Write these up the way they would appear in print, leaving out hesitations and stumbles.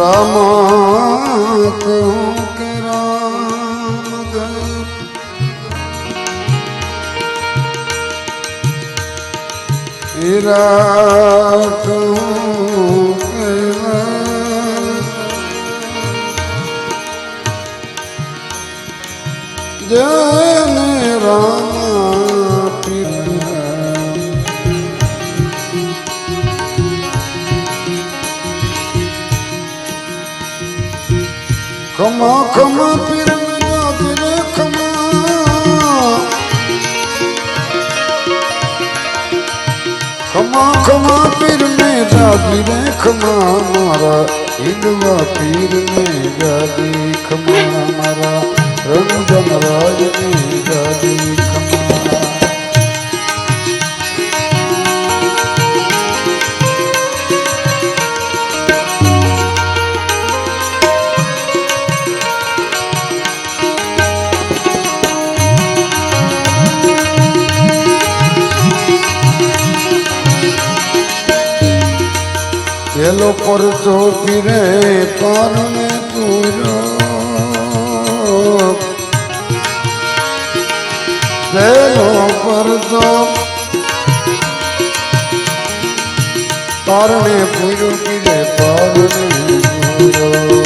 रामा कहूँ के राम हीरा कहूँ के जन रामा पीर खमा खमा पीर रे खमा खमा खमा पीर में जागी रे खमा मारा हिंदवा पीर में जागी खमा मारा रंजन राज में जागी खमा चलो पर तो फिरे पार में पूरा चलो पर तो पार में पूरो फिरे पार में पूरो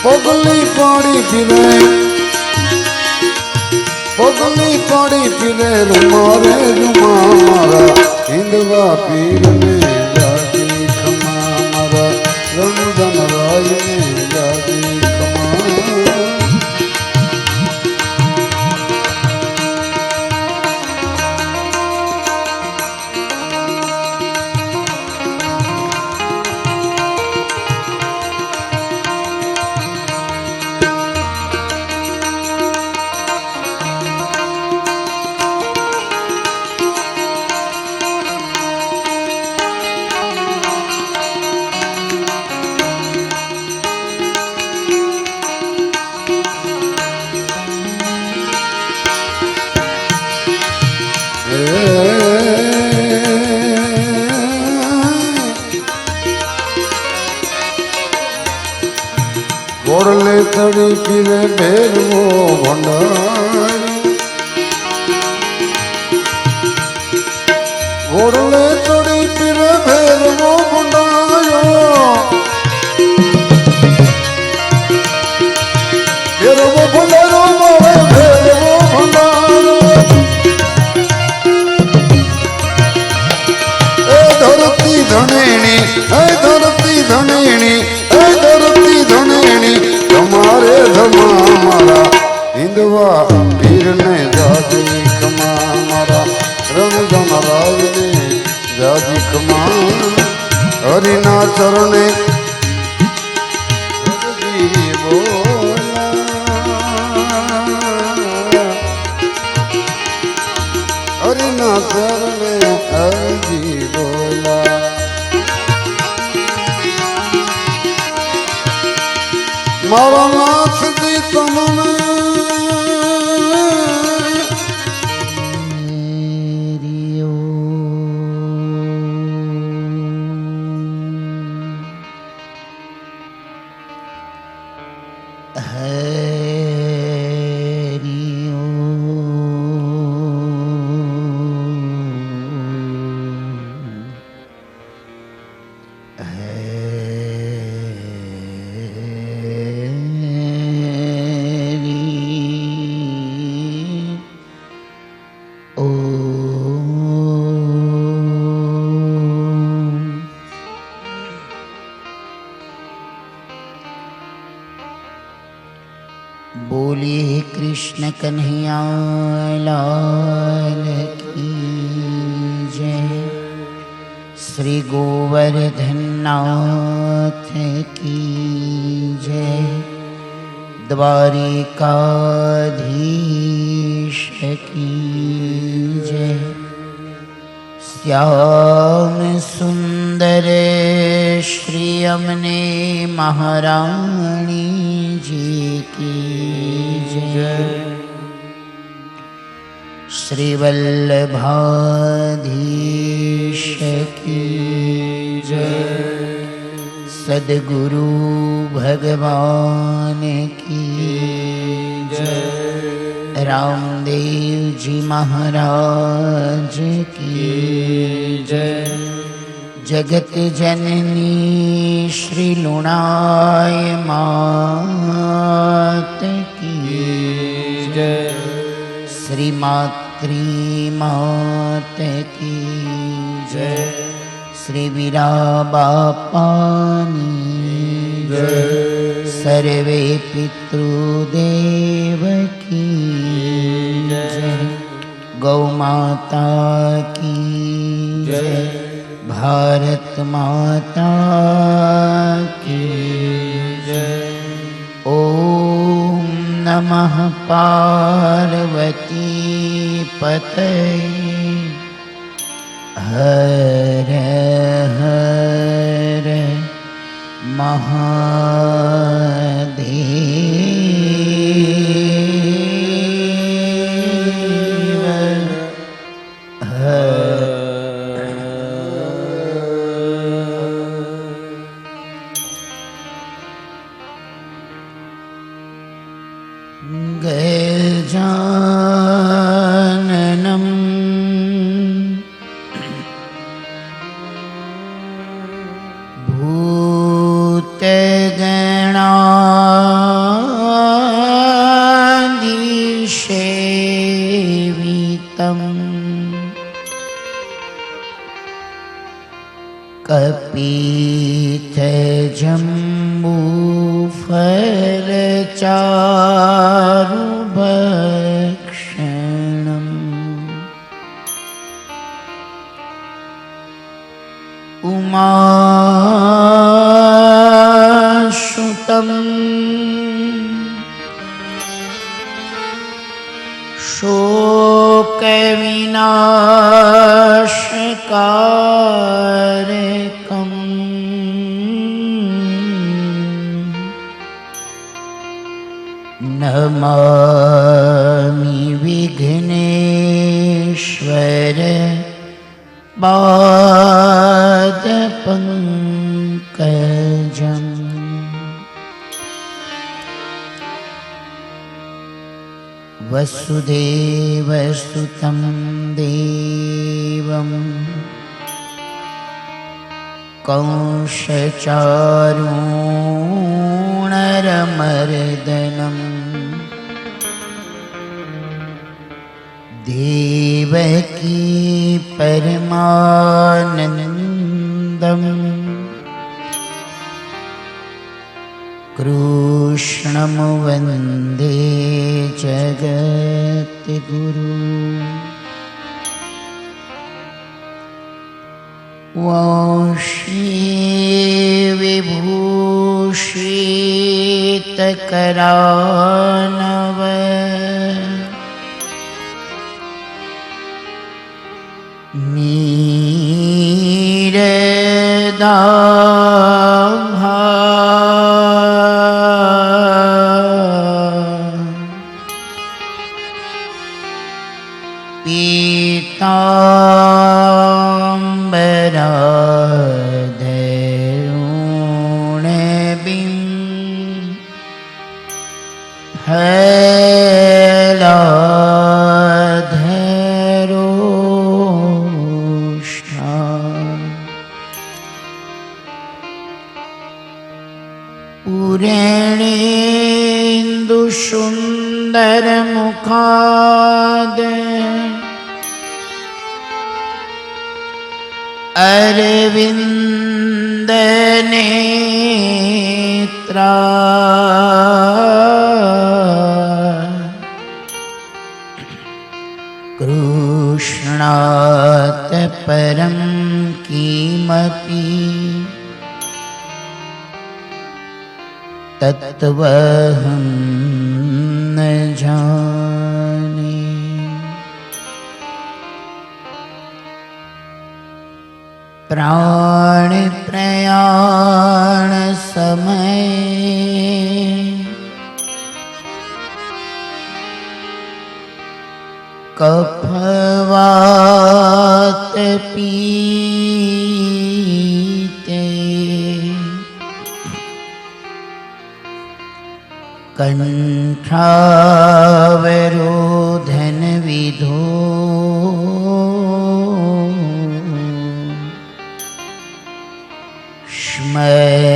पगली पाड़ी फिरे पगली पाड़ी फिरे रुमारे रुमा मारा हिंदवा पीर में जागी खमा मारा रंजन राय में जागी खमा गोड़ले तड़ी फिरे भेरवो भंडार गोड़ले तड़ी फिरे भेरवो भंडारो भेरवो भंडारो मारे भेरवो भंडारो ए धरती धनेणी ए धरती धनेणी ए धरती धनेणी तुम्हारे धमा मारा हिंदवा पीर ने जागी खमा मारा रंजन राज ने जागी खमा हरिना चरणे हरि बोला हरिना चरणे हरि बोला मारा नाथ दी तमने बोलिए कृष्ण कन्हैया लाल की जय। श्री गोवर्धन नाथ की जय। द्वारिकाधीश की जय। श्याम सुंदर श्री यमुने महारानी जी की जय। श्रीवल्लभाधीश की जय। सद्गुरु भगवान की जय। रामदेव जी महाराज की जय। जगत जननी श्री लुणाय मात की जय। श्री मात्री मात की जय। श्री वीरा बापानी जय। सर्वे पितृदेव की जय। गौ माता की जय। भारत माता की जय। ओम नमः पार्वती पतये। हर हर महादेव। गजाननं भूतगणाधीसेवितं कपित्थजम्बूफलचारुभक्षणम् उमासुतं शोकविनाशकारकम् नमामि विघ्नेश्वर पादपङ्कजम्। वसुदेवसुतं देवं कंसचारूणरमर्दनम् देवकी परमानन्दम् कृष्णं वन्दे जगद्गुरु। वांशी विभूषितकरानव नीरदाभा पीताम्बराधरुणबिं हलाधरोष्ठा पूरणेन्दुसुन्दरमुखाद अरविन्दनेत्रा कृष्णात् परं किमपि तत्त्वहं न जाने। प्राण प्रयाण समय कफ पीते कंठावरोधन विधो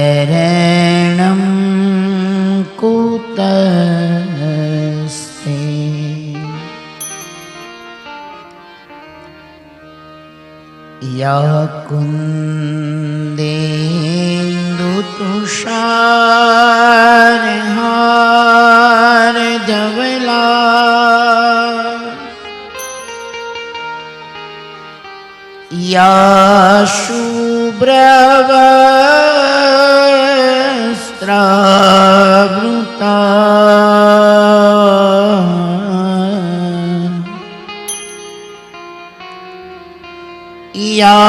स्मरणं कुतस्ते या कुन्देन्दुतुषारहार धवला या शुभ्रवस्त्रावृता या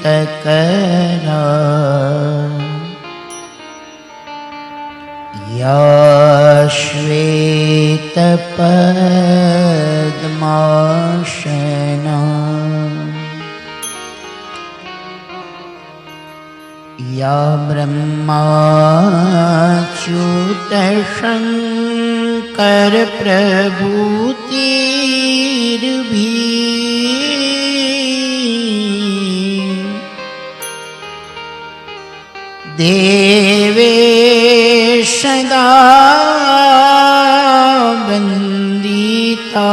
वीणावरदण्डमण्डितकरा या श्वेतपद्मासना या ब्रह्माच्युतशङ्कर प्रभूतिर्भी देवेशदा वन्दिता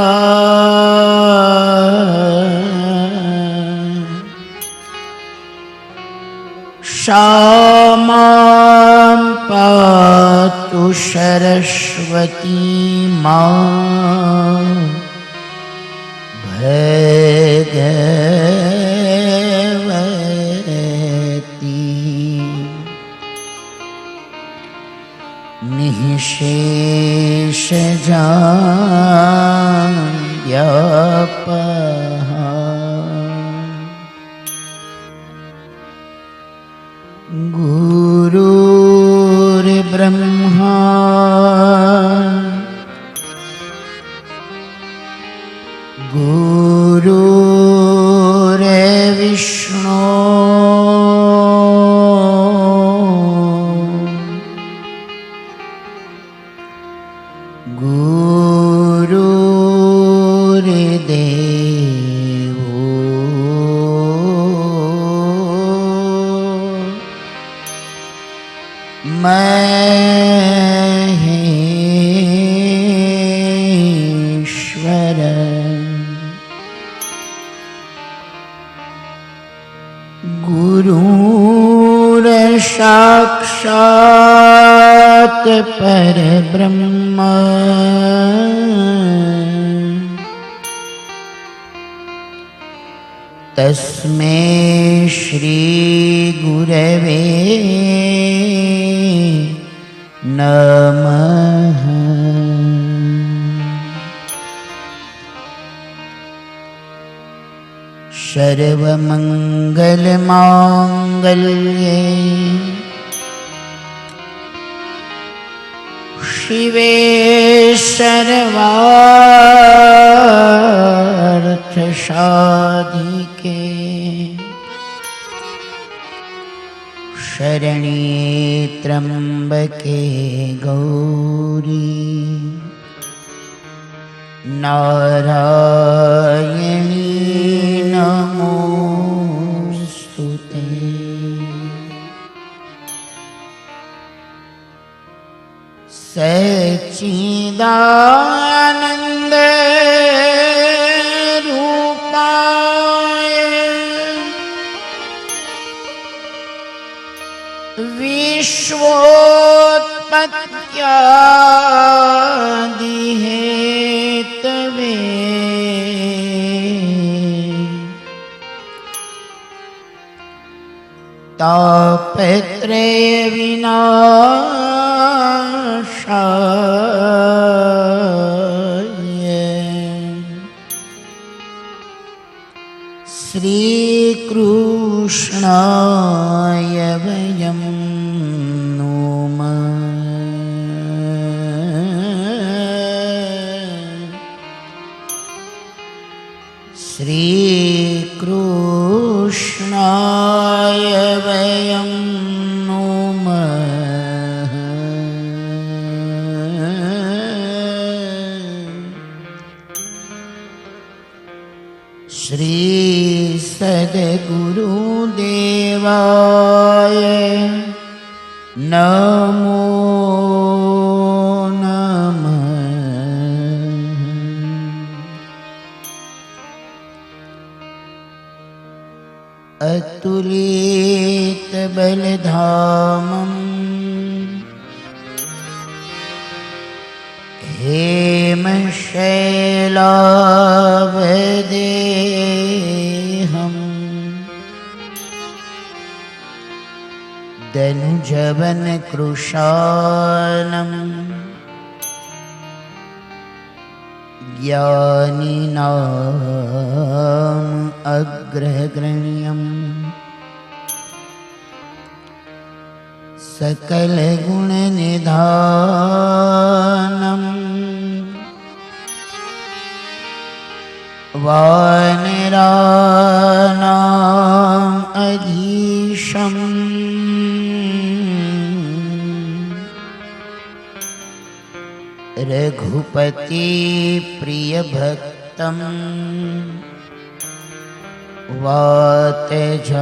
सा मां पातु सरस्वती मां भगवती निःशेषजाड्यापहा गुरुर्ब्रह्मा गुरुर्विष्णु गुरुर्देवो महेश्वर गुरुर्साक्षात् परब्रह्म तस्मै श्री गुरवे नमः। सर्वमङ्गलमाङ्गल्ये शिवे सर्वार्थसाधिके शरण्ये त्र्यम्बके गौरी नारायणी नमोस्तुते। सच्चिदानन्द रूपाय विश्वोत्पत्त्यादिहेतवे तापत्रय विनाशाय श्रीकृष्णाय वयं नमः। कृष्णाय वयं नुमः। श्री सद्गुरुदेवाय नमो नमः। अतुलित बलधामं हेमशैलावदेहं दनुजवनकृशानं ज्ञानिनाम् अग्रगण्यम् सकलगुणनिधानम् वानराणाम् अधीशम् रघुपति प्रियभक्तं वातजातं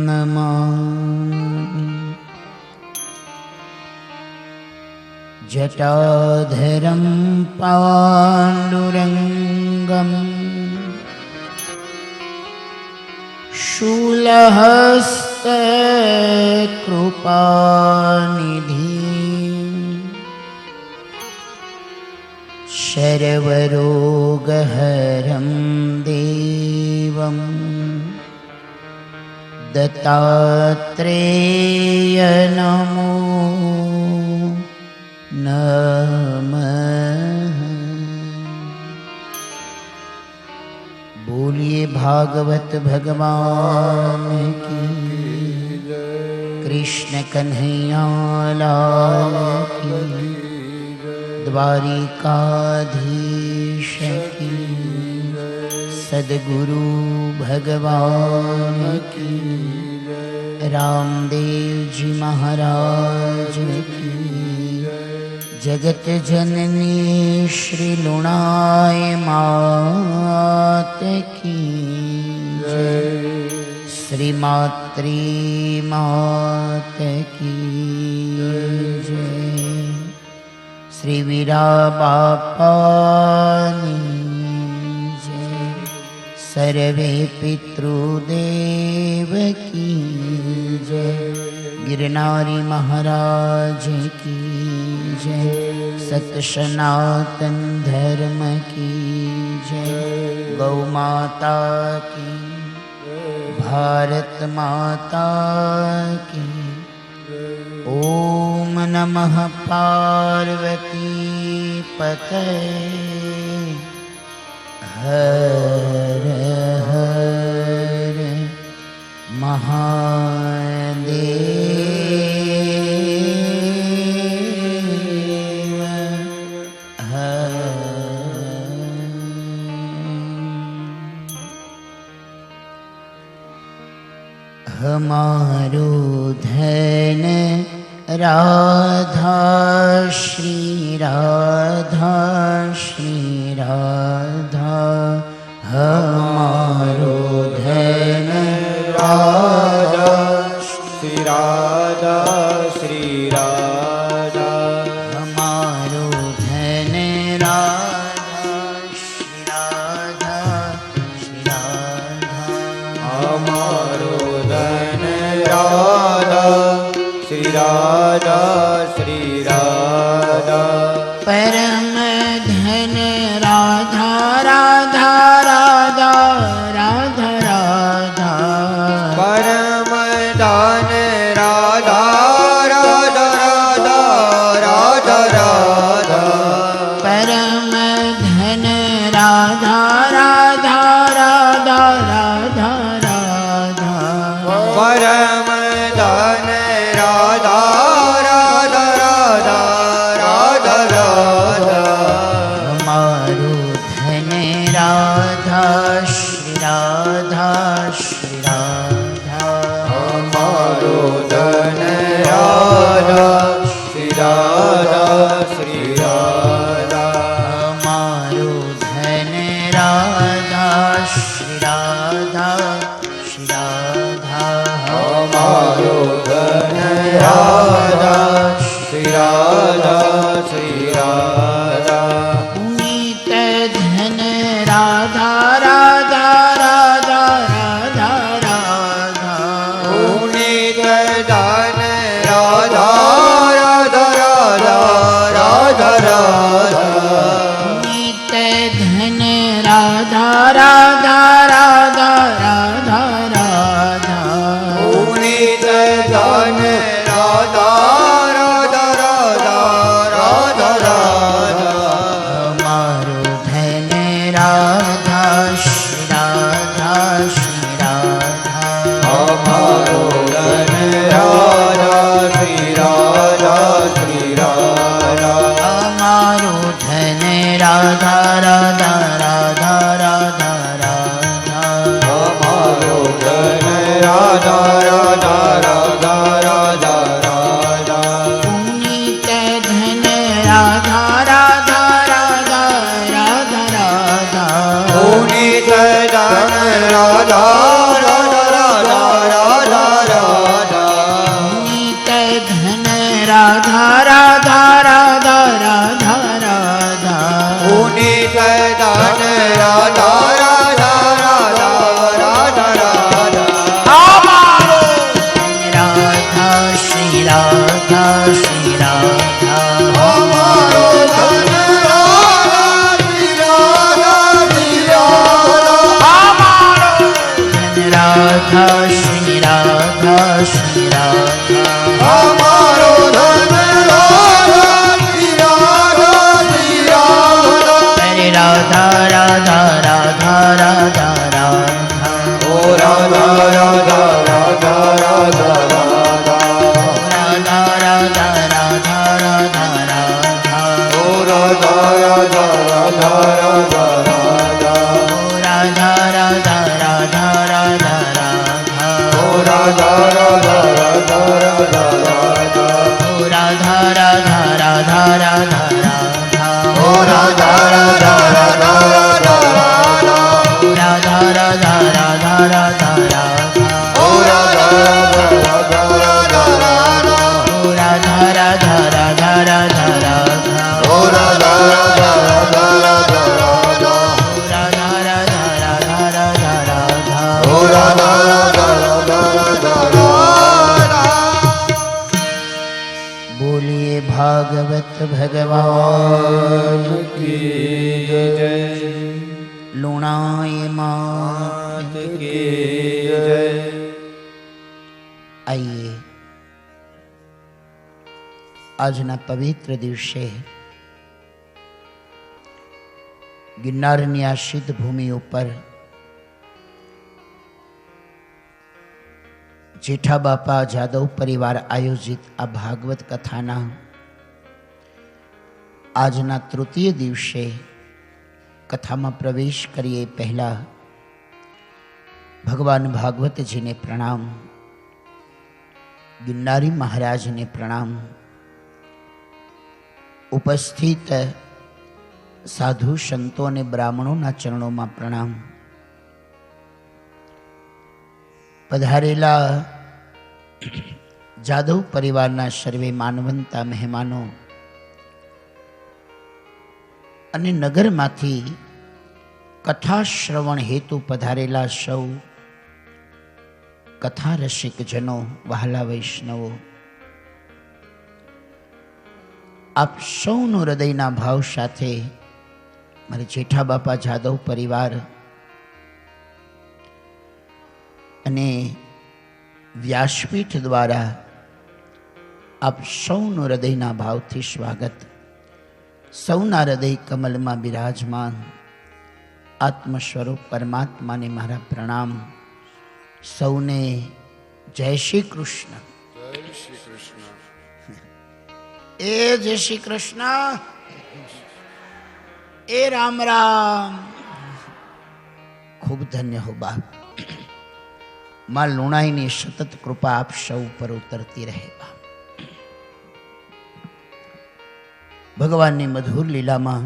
नमामि। जटाधरं पाण्डुरङ्गं शूलहस्तकृपानिधि शर्वरोगहरं देवं दत्तात्रेय नमो नमः। बोलिए भागवत भगवान की, कृष्ण कन्हैया लाल की, द्वारिकाधीश की, सद्गुरु भगवान की, रामदेव जी महाराज की, जगत जननी श्री लुणाय मात की जय, श्री मात्री मात की जय, श्री वीरा बापानी जय, सर्वे पितृदेव की जय, गिरनारी महाराज की जय, सत्य सनातन धर्म की जय, गौ माता की, भारत माता की। ओम नमः पार्वती पतये हर हर महादेव हमारो धन राधा श्री राधा श्री राधा, हमारो धन राधा श्री राधा श्री राधा, हमारो धन राधा श्री राधा श्री राधा, हमारो धन राधा श्री राधा श्री राधा, परम धन राधा राधा राधा राधा राधा, परम धन राधा राधा राधा राधा राधा, परम धन राधा राधा राधा राधा राधा, परम धन राधा राधा राधा श्री राधा हमारो धन राधा श्री राधा श्री राधा हमारो धन राधा श्री राधा श्री राधा हमारो धन राधा श्री राधा श्री राधा पुनीत धन राधा राधा राधा राधा राधा पुनीत धन राधा राधा राधा राधा राधा पुनीत धन राधा राधा राधा राधा राधा पुनीत धन राधा राधा राधा राधा राधा हमारो धन राधा श्री राधा श्री राधा हमारो धन राधा श्री राधा श्री राधा हमारो धन राधा राधा राधा राधा राधा हमारो धन राधा राधा राधा राधा राधा पुनीत धन राधा राधा राधा राधा राधा पुनीत धन राधा राधा राधा राधा राधा पुनीत धन राधा राधा राधा राधा राधा पुनीत धन राधा राधा राधा राधा राधा राधा श्री राधा श्री राधा हमारो धन राधा श्री राधा श्री राधा धन राधा श्री राधा श्री राधा हमारो धन राधा श्री राधा श्री राधा हरे राधा राधा राधा राधा राधा ओ राधा राधा राधा राधा राधा राधा राधा राधा राधा राधा ओ राधा राधा राधा राधा राधा राधा राधा राधा राधा राधा ओ राधा राधा राधा राधा राधा राधा राधा राधा राधा राधा ओ राधा राधा राधा राधा राधा राधा राधा राधा राधा राधा ओ राधा राधा राधा राधा राधा राधा राधा राधा राधा राधा ओ राधा राधा राधा राधा राधा राधा राधा राधा राधा राधा ओ राधा राधा राधा राधा राधा बोलिए भागवत भगवान की जय लुणाय माँ मात की जय आइए આજના પવિત્ર દિવસે ગિરનારની આ સિદ્ધ ભૂમિ ઉપર જેઠા બાપા જાદવ પરિવાર આયોજિત આ ભાગવત કથાના આજના તૃતીય દિવસે કથામાં પ્રવેશ કરીએ પહેલા ભગવાન ભાગવતજીને પ્રણામ, ગિરનારી મહારાજને પ્રણામ, ઉપસ્થિત સાધુ સંતો અને બ્રાહ્મણોના ચરણોમાં પ્રણામ. પધારેલા જાદવ પરિવારના સર્વે માનવંતા મહેમાનો અને નગરમાંથી કથા શ્રવણ હેતુ પધારેલા સૌ કથા રસિકજનો, વહાલા વૈષ્ણવો, આપ સૌનો હૃદયના ભાવ સાથે મારે જેઠા બાપા જાદવ પરિવાર અને વ્યાસપીઠ દ્વારા આપ સૌનું હૃદયના ભાવથી સ્વાગત. સૌના હૃદય કમલમાં બિરાજમાન આત્મ સ્વરૂપ પરમાત્માને મારા પ્રણામ. સૌને જય શ્રી કૃષ્ણ. એ જય શ્રી કૃષ્ણ, એ રામ રામ. ખૂબ ધન્ય હો બાપ. માં લુણાઈની સતત કૃપા આપ સૌ પર ઉતરતી રહે. ભગવાનની મધુર લીલામાં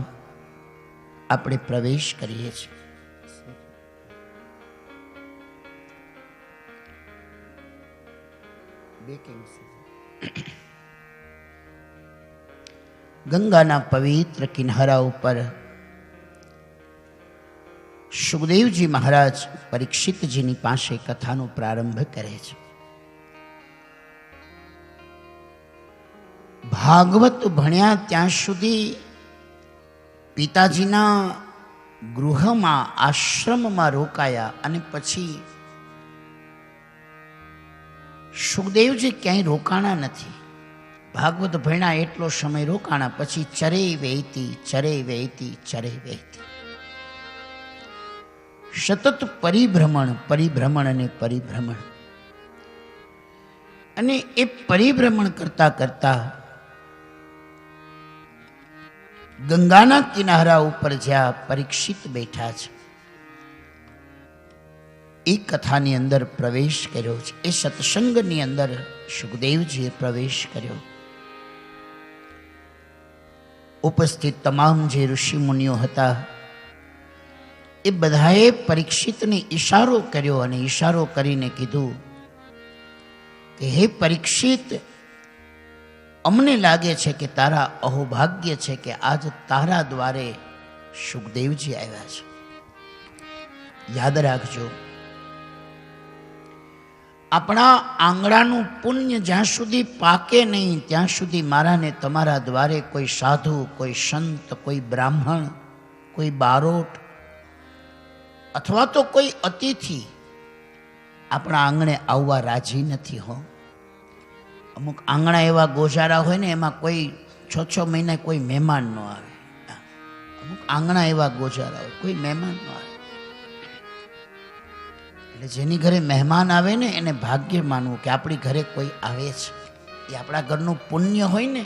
આપણે પ્રવેશ કરીએ છીએ. ગંગાના પવિત્ર કિનારા ઉપર સુખદેવજી મહારાજ પરીક્ષિતજીની પાસે કથાનો પ્રારંભ કરે છે. ભાગવત ભણ્યા ત્યાં સુધી પિતાજીના ગૃહમાં આશ્રમમાં રોકાયા અને પછી સુખદેવજી ક્યાંય રોકાણા નથી. ભાગવત ભણ્યા એટલો સમય રોકાણા, પછી ચરે વહેતી ચરે વહેતી ચરે વહેતી, સતત પરિભ્રમણ પરિભ્રમણ અને પરિભ્રમણ. અને એ પરિભ્રમણ કરતા કરતા ગંગાના કિનારા ઉપર જ્યાં પરીક્ષિત બેઠા છે એ કથાની અંદર પ્રવેશ કર્યો છે. એ સત્સંગની અંદર સુખદેવજીએ પ્રવેશ કર્યો. ઉપસ્થિત તમામ જે ઋષિ મુનિઓ હતા એ બધાએ પરીક્ષિતને ઈશારો કર્યો અને ઈશારો કરીને કીધું કે હે પરીક્ષિત, અમને લાગે છે કે તારા અહોભાગ્ય છે કે આજ તારા દ્વારે સુખદેવજી આવ્યા છે. યાદ રાખજો, આપણા આંગણાનું પુણ્ય જ્યાં સુધી પાકે નહીં ત્યાં સુધી મારા ને તમારા દ્વારે કોઈ સાધુ, કોઈ સંત, કોઈ બ્રાહ્મણ, કોઈ બારોટ અથવા તો કોઈ અતિથિ આપણા આંગણે આવવા રાજી નથી. હો, અમુક આંગણા એવા ગોજારા હોય ને એમાં કોઈ 6 મહિને કોઈ મહેમાન ન આવે. અમુક આંગણા એવા ગોજારા હોય કોઈ મહેમાન ન આવે. એટલે જેની ઘરે મહેમાન આવે ને એને ભાગ્ય માનવું કે આપણી ઘરે કોઈ આવે છે. એ આપણા ઘરનું પુણ્ય હોય ને,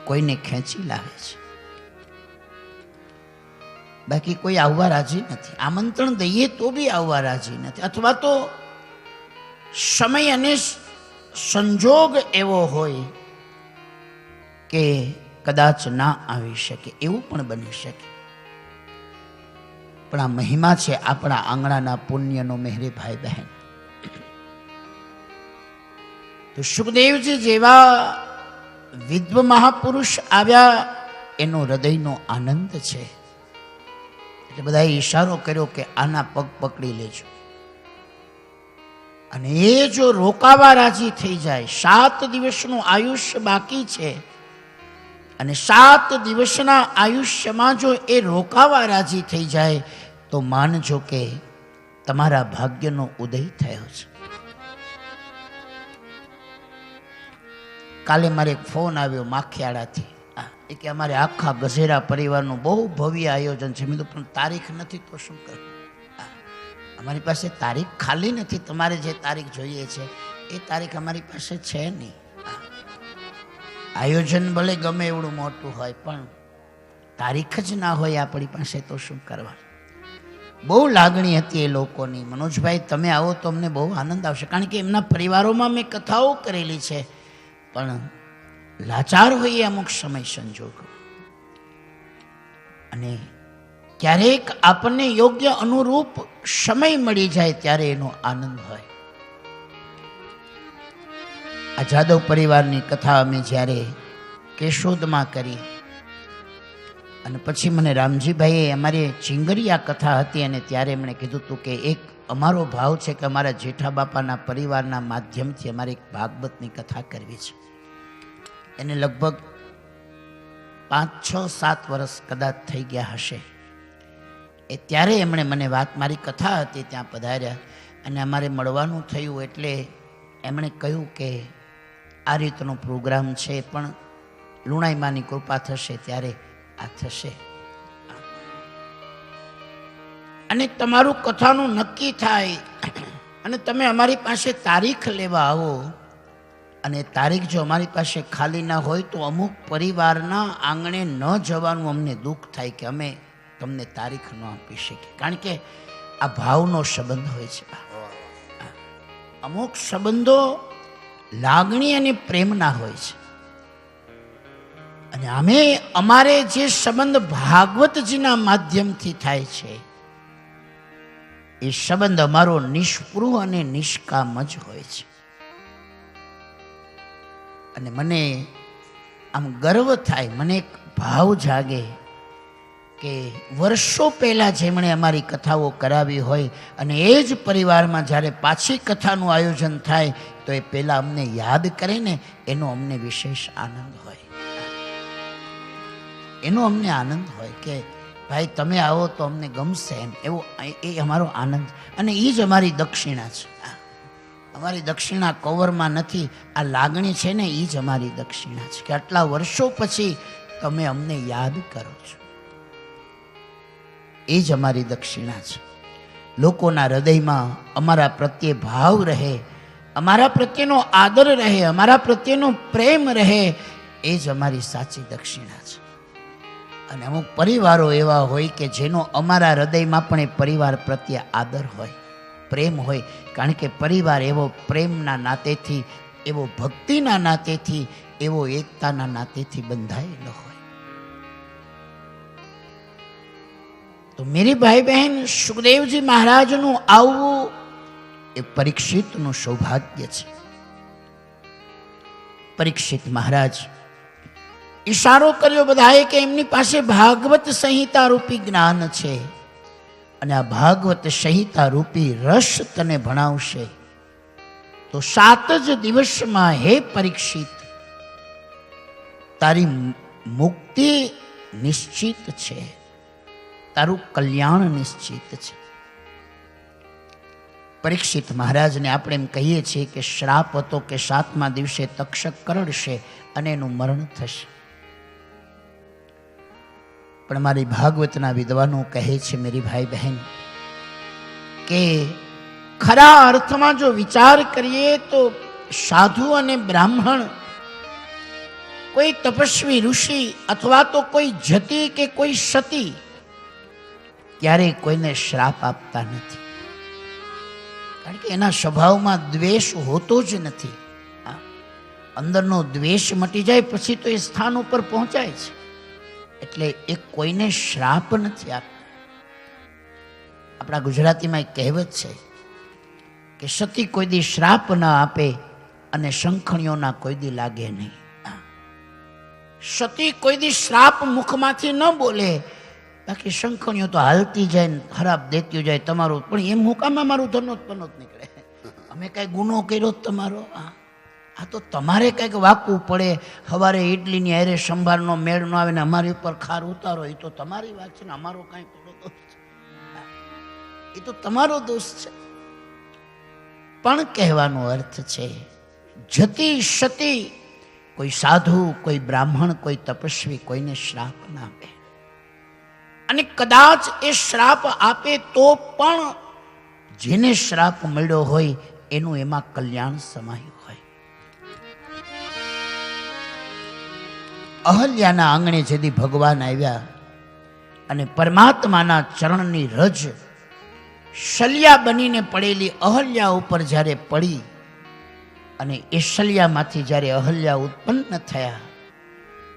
કોઈને ખેંચી લાવે છે. બાકી કોઈ આવવા રાજી નથી. આમંત્રણ દઈએ તો બી આવવા રાજી નથી, અથવા તો સમય અને સંજોગ એવો હોય કે કદાચ ના આવી શકે, એવું પણ બની શકે. પણ આ મહિમા છે આપણા આંગણાના પુણ્યનો. મેહરે ભાઈ બહેન, તો સુખદેવજી જેવા વિદ્વ મહાપુરુષ આવ્યા એનો હૃદયનો આનંદ છે. એટલે બધાએ ઈશારો કર્યો કે આના પગ પકડી લેજો. અને એ જો રોકાવા રાજી થઈ જાય, 7 દિવસનું આયુષ્ય બાકી છે અને 7 દિવસના આયુષ્યમાં જો એ રોકાવા રાજી થઈ જાય તો માનજો કે તમારા ભાગ્યનો ઉદય થયો છે. કાલે મારે એક ફોન આવ્યો માખિયાળાથી. એ કે અમારે આખા ગજેરા પરિવારનું બહુ ભવ્ય આયોજન છે. મેં તો પણ તારીખ નથી તો શું કરું? અમારી પાસે તારીખ ખાલી નથી. તમારે જે તારીખ જોઈએ છે એ તારીખ અમારી પાસે છે નહીં. આયોજન ભલે ગમે એવડું મોટું હોય પણ તારીખ જ ના હોય આપણી પાસે તો શું કરવા? બહુ લાગણી હતી એ લોકોની. મનોજભાઈ તમે આવો તો અમને બહુ આનંદ આવશે, કારણ કે એમના પરિવારોમાં મેં કથાઓ કરેલી છે, પણ લાચાર હોઈએ અમુક સમય સંજોગો. અને ક્યારેક આપણને યોગ્ય અનુરૂપ સમય મળી જાય ત્યારે એનો આનંદ હોય. આ જાદવ પરિવારની કથા અમે જ્યારે કેશોદમાં કરી અને પછી મને રામજીભાઈએ અમારી ચિંગરિયા કથા હતી અને ત્યારે એમણે કીધું હતું કે એક અમારો ભાવ છે કે અમારા જેઠા બાપાના પરિવારના માધ્યમથી અમારે એક ભાગવતની કથા કરવી છે. એને લગભગ 5, 6, 7 વર્ષ કદાચ થઈ ગયા હશે. એ ત્યારે એમણે મને વાત, મારી કથા હતી ત્યાં પધાર્યા અને અમારે મળવાનું થયું એટલે એમણે કહ્યું કે આ રીતનો પ્રોગ્રામ છે પણ લુણાઈમાની કૃપા થશે ત્યારે આ થશે અને તમારું કથાનું નક્કી થાય અને તમે અમારી પાસે તારીખ લેવા આવો. અને તારીખ જો અમારી પાસે ખાલી ના હોય તો અમુક પરિવારના આંગણે ન જવાનું અમને દુઃખ થાય કે અમે તમને તારીખ ન આપી શકીએ, કારણ કે આ ભાવનો સંબંધ હોય છે. અમુક સંબંધો લાગણી અને પ્રેમના હોય છે. અને અમારે જે સંબંધ ભાગવતજીના માધ્યમથી થાય છે એ સંબંધ અમારો નિષ્પૃહ અને નિષ્કામ જ હોય છે. અને મને આમ ગર્વ થાય, મને એક ભાવ જાગે કે વર્ષો પહેલા જેમણે અમારી કથાઓ કરાવી હોય અને એ જ પરિવારમાં જ્યારે પાછી કથાનું આયોજન થાય તો એ પહેલાં અમને યાદ કરે ને, એનો અમને વિશેષ આનંદ હોય. એનો અમને આનંદ હોય કે ભાઈ તમે આવો તો અમને ગમશે એમ, એવો એ અમારો આનંદ. અને એ જ અમારી દક્ષિણા છે. અમારી દક્ષિણા કવરમાં નથી, આ લાગણી છે ને એ જ અમારી દક્ષિણા છે કે આટલા વર્ષો પછી તમે અમને યાદ કરો છો. એ જ અમારી દક્ષિણા છે. લોકોના હૃદયમાં અમારા પ્રત્યે ભાવ રહે, અમારા પ્રત્યેનો આદર રહે, અમારા પ્રત્યેનો પ્રેમ રહે, એ જ અમારી સાચી દક્ષિણા છે. અને અમુક પરિવારો એવા હોય કે જેનો અમારા હૃદયમાં પણ એ પરિવાર પ્રત્યે આદર હોય, પ્રેમ હોય. કારણ કે પરિવાર એવો પ્રેમના નાતેથી, એવો ભક્તિના નાતેથી, એવો એકતાના નાતેથી બંધાયેલો હોય. તો મેરી ભાઈ બહેન, સુખદેવજી મહારાજનું આવવું એ પરીક્ષિતનું સૌભાગ્ય છે. પરીક્ષિત મહારાજ ઈશારો કર્યો બધાએ કે એમની પાસે ભાગવત સંહિતા રૂપી જ્ઞાન છે અને આ ભાગવત સંહિતા રૂપી રસ તને ભણાવશે તો 7 જ દિવસમાં હે પરીક્ષિત તારી મુક્તિ નિશ્ચિત છે, તારું કલ્યાણ નિશ્ચિત છે. પરીક્ષિત મહારાજને આપણે એમ કહીએ છીએ કે શ્રાપ હતો કે 7મા દિવસે તક્ષક કરડશે અને એનું મરણ થશે. પણ મારી ભાગવતના વિદ્વાનો કહે છે મેરી ભાઈ બહેન કે ખરા અર્થમાં જો વિચાર કરીએ તો સાધુ અને બ્રાહ્મણ, કોઈ તપસ્વી ઋષિ અથવા તો કોઈ જતી કે કોઈ સતી ક્યારેય કોઈને શ્રાપ આપતા નથી. કારણ કે એના સ્વભાવમાં દ્વેષ હોતો જ નથી. અંદરનો દ્વેષ મટી જાય પછી તો એ સ્થાન ઉપર પહોંચાય છે. એટલે એ કોઈને શ્રાપ નથી આપતા. આપણા ગુજરાતીમાં એક કહેવત છે કે સતી કોઈ દી શ્રાપ ન આપે અને શંખણીઓના કોઈ દી લાગે નહીં. સતી કોઈ દી શ્રાપ મુખમાંથી ન બોલે, બાકી શંખણીઓ તો હાલતી જાય ને ખરાબ દેતી જાય તમારું. પણ એમ મુકામાં મારું ધનોત પનોત નીકળે, અમે કઈ ગુનો કર્યો તમારો, આ તો તમારે કંઈક વાકવું પડે. સવારે ઇડલીની હારે સંભારનો મેળ ન આવે ને અમારી ઉપર ખાર ઉતારો, એ તો તમારી વાત છે ને, અમારો કાંઈ થોડો દોષ છે? એ તો તમારો દોષ છે. પણ કહેવાનો અર્થ છે જતી સતી કોઈ સાધુ, કોઈ બ્રાહ્મણ, કોઈ તપસ્વી કોઈને શ્રાપ ના આપે. અને કદાચ એ શ્રાપ આપે તો પણ જેને શ્રાપ મળ્યો હોય એનું એમાં કલ્યાણ સમાયું હોય. અહલ્યાના આંગણે જેથી ભગવાન આવ્યા અને પરમાત્માના ચરણની રજ શલ્યા બનીને પડેલી અહલ્યા ઉપર જ્યારે પડી અને એ શલ્યામાંથી જ્યારે અહલ્યા ઉત્પન્ન થયા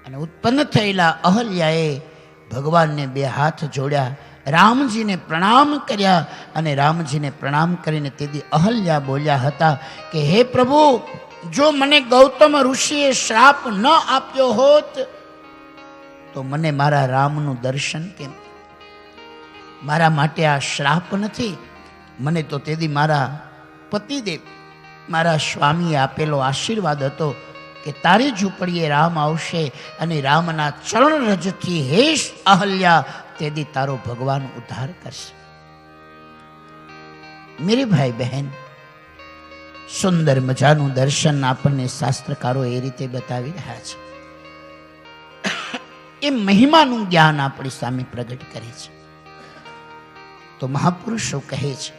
અને ઉત્પન્ન થયેલા અહલ્યાએ ભગવાનને 2 હાથ જોડ્યા, રામજીને પ્રણામ કર્યા અને રામજીને પ્રણામ કરીને તેથી અહલ્યા બોલ્યા હતા કે હે પ્રભુ, જો મને ગૌતમ ઋષિએ શ્રાપ ન આપ્યો હોત તો મને મારા રામનું દર્શન કેમ? મારા માટે આ શ્રાપ નથી, મને તો તેથી મારા પતિદેવ, મારા સ્વામીએ આપેલો આશીર્વાદ હતો કે તારી ઝૂંપડીએ રામ આવશે અને રામના ચરણ રજથી હે અહલ્યા તેથી તારો ભગવાન ઉદ્ધાર કરશે. મેરી ભાઈ બહેન, સુંદર મજાનું દર્શન આપણને શાસ્ત્રકારો એ રીતે બતાવી રહ્યા છે. એ મહિમાનું જ્ઞાન આપણી સામે પ્રગટ કરે છે. તો મહાપુરુષો કહે છે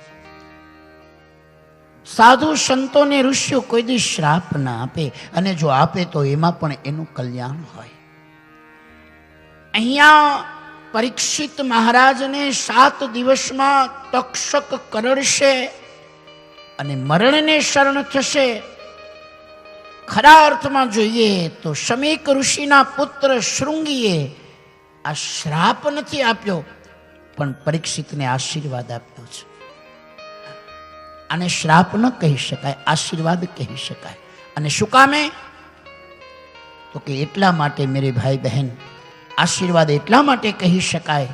સાધુ સંતોને ઋષિઓ કોઈ દી શ્રાપ ના આપે અને જો આપે તો એમાં પણ એનું કલ્યાણ હોય. અહીંયા પરીક્ષિત મહારાજને 7 દિવસમાં તક્ષક કરડશે અને મરણને શરણ થશે. ખરા અર્થમાં જોઈએ તો શમીક ઋષિના પુત્ર શૃંગીએ આ શ્રાપ નથી આપ્યો, પણ પરીક્ષિતને આશીર્વાદ આપ્યો છે. આને શ્રાપ ન કહી શકાય, આશીર્વાદ કહી શકાય. અને શું કામે? તો કે એટલા માટે મેરે ભાઈ બહેન, આશીર્વાદ એટલા માટે કહી શકાય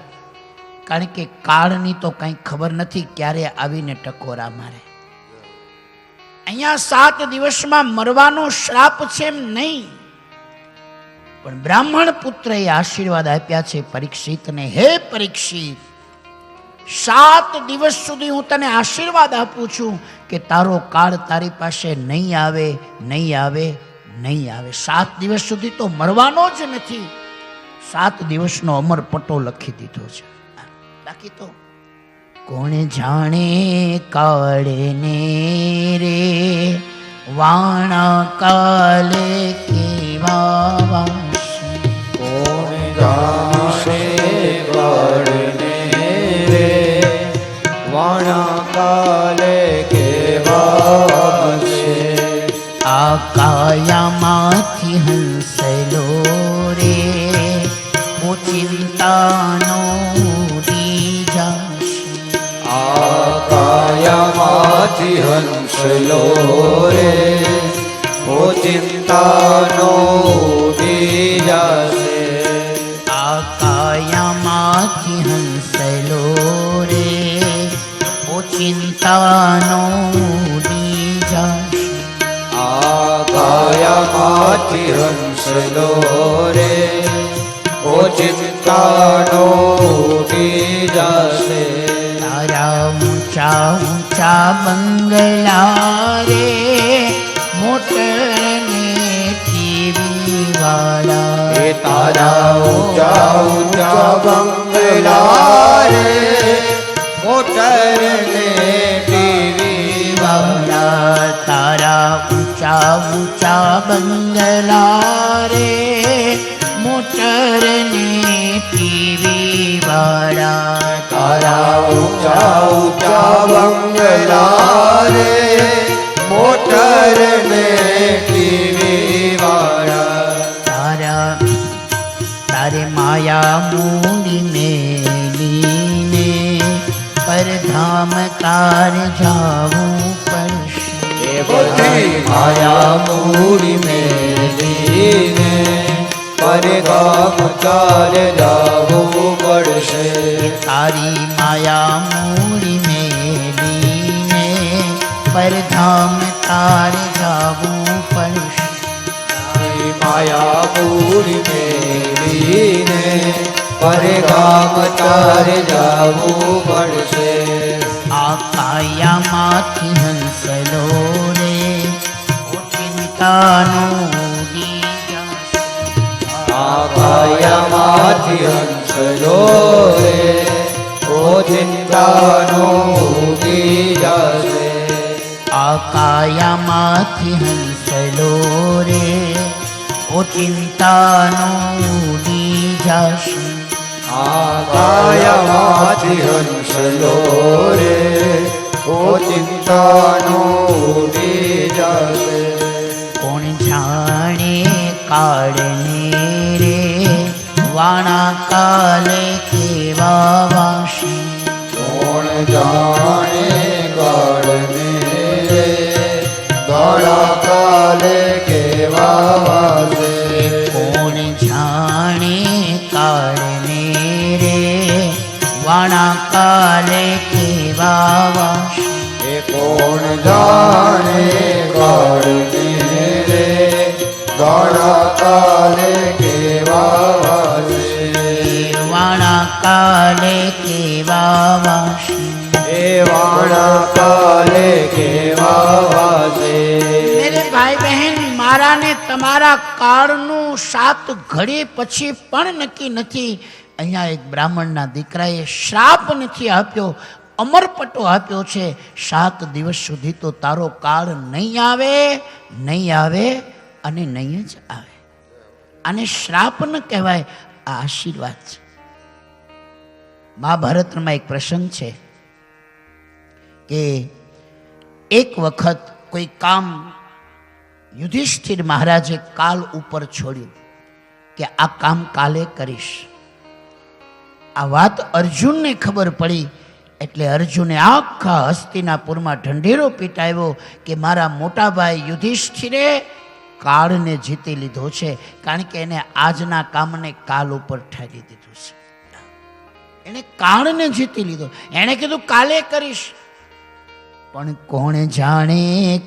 કારણ કે કાળની તો કંઈ ખબર નથી ક્યારે આવીને ટકોરા મારે. અહીંયા 7 દિવસમાં મરવાનો શ્રાપ છે એમ નહીં, પણ બ્રાહ્મણ પુત્રએ આશીર્વાદ આપ્યા છે પરીક્ષિતને. હે પરીક્ષિત, 7 દિવસ સુધી હું તને આશીર્વાદ આપું છું કે તારો કાળ તારી પાસે નહીં આવે, નહીં આવે, નહીં આવે. 7 દિવસ સુધી તો મરવાનો જ નથી. 7 દિવસનો અમર પટ્ટો લખી દીધો છે. બાકી તો કોણ જાણે કાળને રે વાણા કાલે કેવા વાશે. કોણ જાણે કાળને રે વાણા કાલે કેવા છે. આ કાયામાંથી હંસલો રે ઓ ચિંતાનો કાયામાંથી હંસલો રે ઓ ચિંતાનો ઉડી જશે. આ કાયામાંથી હંસલો રે ઓ ચિંતાનો ઉડી જશે. આ કાયામાંથી હંસલો રે ઓ ચિંતાનો ઉડી જશે. તારા ઊંચા ઊંચા બંગલા રે મોટરને ટીવી વાળા. એ તારા ઊંચા ઊંચા બંગલા રે મોટરને ટીવી વાળા. તારા ઊંચા ઊંચા બંગલા રે મોટરને ટીવી વાળા. તારા ઊંચા ઊંચા બંગલા રે મોટરને ટીવી વાળા. તારે માયા મૂડી મેલીને પરધામ તાર જાવું પડશે. એ બધી માયા મૂડી મેલીને પરધામ તાર જાવું પડશે. તારી માયા મૂડી મેલીને પરધામ તાર જાવું પડશે. માયા પૂરી મેલીને પરગામ તાર જાવું પડશે. આ કાયામાંથી હંસલો રે ઓ ચિંતાનો ઉડી જશે. આ કાયામાંથી હંસલો રે ઓ ચિંતાનો ઉડી જશે. આ કાયામાંથી હંસલો રે ઓ ચિંતાનો ઉડી જશે. આ કાયામાંથી હંસલો રે ઓ ચિંતાનો ઉડી જશે. કોણ જાણે કાળને રે વાણા કાલે કેવા વાશે. કોણ જાણે કાળને રે ગાળા કાલે કેવા વાસે. કોણ જાણે કાળને રે વાણા કાલે કેવા વાશે. એ કોણ જાણે કાળને રે ગાળા કાલે કેવા વાસે. વાણા કાલે કેવા વાશે. એ વાણા કાલે કેવા વાસે. મેરે ભાઈ બહેન, મારા ને તમારા કાળનું 7 ઘડી પછી પણ નક્કી નથી. અહીંયા એક બ્રાહ્મણના દીકરાએ શ્રાપ નથી આપ્યો, અમરપટ્ટો આપ્યો છે. 7 દિવસ સુધી તો તારો કાળ નહીં આવે, નહીં આવે અને નહીં જ આવે. આને શ્રાપ ન કહેવાય, આ આશીર્વાદ છે. મહાભારતમાં એક પ્રસંગ છે કે એક વખત કોઈ કામ યુધિષ્ઠિર મહારાજે કાલ ઉપર છોડ્યું કે આ કામ કાલે કરીશ. આ વાત અર્જુનને ખબર પડી એટલે અર્જુને આખા હસ્તિનાપુરમાં ઢંઢેરો પીટાવ્યો કે મારા મોટા ભાઈ યુધિષ્ઠિરે કાળને જીતી લીધો છે, કારણ કે એને આજના કામને કાલ ઉપર ઠારી દીધું છે. એને કાળને જીતી લીધો. એણે કીધું કાલે કરીશ, પણ કોણ જાણે